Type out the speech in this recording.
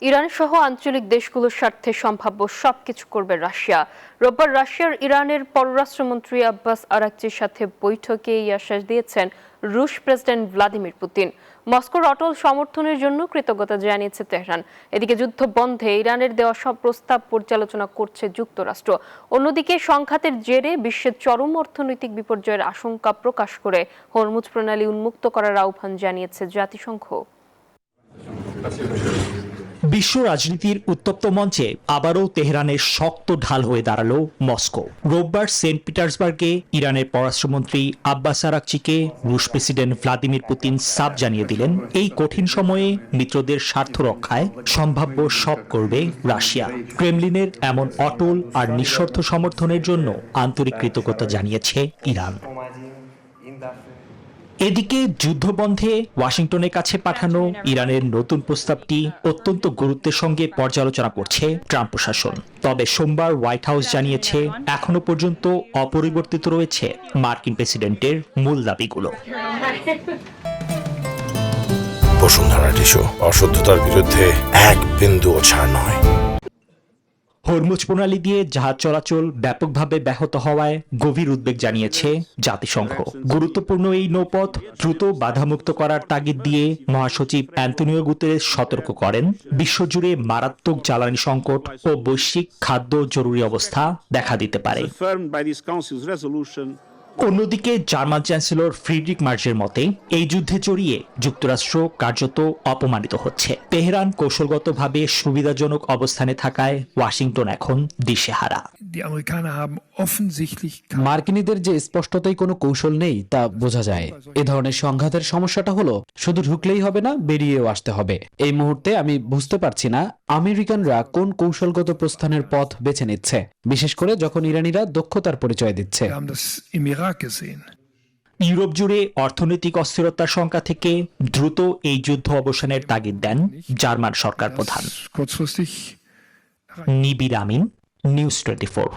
Iran সহ আঞ্চলিক দেশগুলোর স্বার্থে সম্ভাব্য সবকিছু করবে রাশিয়া। রোববার রাশিয়ার ইরানের পররাষ্ট্রমন্ত্রী আব্বাস আরাকচির সাথে বৈঠকে এই আশ্বাস দিয়েছেন রুশ প্রেসিডেন্ট ভ্লাদিমির পুতিন। মস্কোর অটল সমর্থনের জন্য কৃতজ্ঞতা জানিয়েছে তেহরান। এদিকে যুদ্ধ বন্ধে ইরানের দেওয়া সব প্রস্তাব পর্যালোচনা করছে যুক্তরাষ্ট্র। অন্যদিকে সংঘাতের জেরে বিশ্বের চরম অর্থনৈতিক বিপর্যয়ের আশঙ্কা প্রকাশ করে হরমুজ প্রণালী উন্মুক্ত করার আহ্বান জানিয়েছে জাতিসংঘ। বিশ্ব রাজনীতির উত্তপ্ত মঞ্চে আবারও তেহরানের শক্ত ঢাল হয়ে দাঁড়ালো মস্কো। রোববার সেন্ট পিটার্সবার্গে ইরানের পররাষ্ট্রমন্ত্রী আব্বাস আরাকচিকে রুশ প্রেসিডেন্ট ভ্লাদিমির পুতিন সাফ জানিয়ে দিলেন, এই কঠিন সময়ে মিত্রদের স্বার্থ রক্ষায় সম্ভাব্য সব করবে রাশিয়া। ক্রেমলিনের এমন অটল আর নিঃশর্ত সমর্থনের জন্য আন্তরিক কৃতজ্ঞতা জানিয়েছে ইরান। এদিকে যুদ্ধবন্ধে ওয়াশিংটনের কাছে পাঠানো ইরানের নতুন প্রস্তাবটি অত্যন্ত গুরুত্বের সঙ্গে পর্যালোচনা করছে ট্রাম্প প্রশাসন। তবে সোমবার হোয়াইট হাউস জানিয়েছে এখনো পর্যন্ত অপরিবর্তিত রয়েছে মার্কিন প্রেসিডেন্টের মূল দাবিগুলো। বসুন্ধরা টিস্যু, অশুদ্ধতার বিরুদ্ধে এক বিন্দুও ছাড় নয়। হরমুজ প্রণালী দিয়ে জাহাজ চলাচল ব্যাপকভাবে ব্যাহত হওয়ায় গভীর উদ্বেগ জানিয়েছে জাতিসংঘ। গুরুত্বপূর্ণ এই নৌপথ দ্রুত বাধামুক্ত করার তাগিদ দিয়ে মহাসচিব অ্যান্তোনিও গুতেরেস সতর্ক করেন, বিশ্বজুড়ে মারাত্মক জ্বালানি সংকট ও বৈশ্বিক খাদ্য জরুরি অবস্থা দেখা দিতে পারে। অন্যদিকে জার্মান চ্যান্সেলর ফ্রিডরিখ মার্জের মতে এই যুদ্ধে জড়িয়ে যুক্তরাষ্ট্র কার্যত অপমানিত হচ্ছে। তেহরান কৌশলগতভাবে সুবিধাজনক অবস্থানে থাকায় ওয়াশিংটন এখন দিশেহারা। মার্কিনীদের যে স্পষ্টতই কোনো কৌশল নেই তা বোঝা যায়। এ ধরনের সংঘাতের সমস্যাটা হলো শুধু ঢুকলেই হবে না, বেরিয়েও আসতে হবে। এই মুহূর্তে আমি বুঝতে পারছি না আমেরিকানরা কোন কৌশলগত প্রস্থানের পথ বেছে নিচ্ছে, বিশেষ করে যখন ইরানিরা দক্ষতার পরিচয় দিচ্ছে। ইউরোপ জুড়ে অর্থনৈতিক অস্থিরতার শঙ্কা থেকে দ্রুত এই যুদ্ধ অবসানের তাগিদ দেন জার্মান সরকার প্রধান। নিবির আমিন, নিউজ 24।